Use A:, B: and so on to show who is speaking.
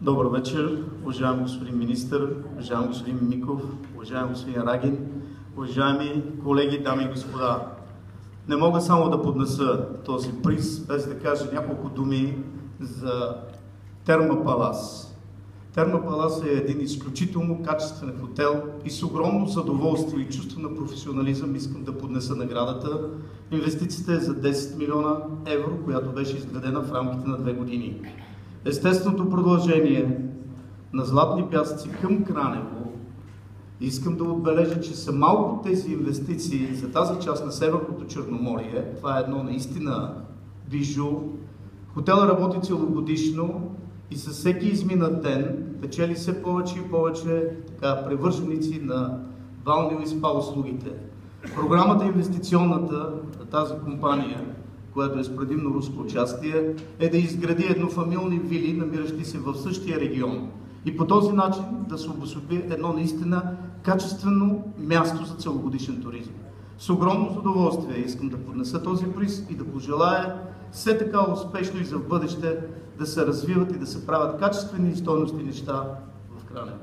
A: Добър вечер, уважаеми господин министър, уважаеми господин Миков, уважаеми господин Рагин, уважаеми колеги, дами и господа. Не мога само да поднеса този приз, без да кажа няколко думи за Терма Палас. Терма Палас е един изключително качествен хотел и с огромно задоволствие и чувство на професионализъм искам да поднеса наградата. Инвестицията е за 10 милиона евро, която беше изградена в рамките на 2 години. Естественото продължение на Златни пясъци към Кранево, искам да отбележа, че са малко тези инвестиции за тази част на Северното Черноморие. Това е едно наистина бижу. Хотелът работи целогодишно и със всеки изминат ден печели все повече и повече привърженици на балнео и спа услугите. Програмата инвестиционната на тази компания, която е с предимно руско участие, е да изгради еднофамилни вили, намиращи се в същия регион. И по този начин да се обособи едно наистина качествено място за целогодишен туризъм. С огромно задоволствие искам да поднеса този приз и да пожелая все така успешно и за в бъдеще да се развиват и да се правят качествени и стойностни неща в Кранево.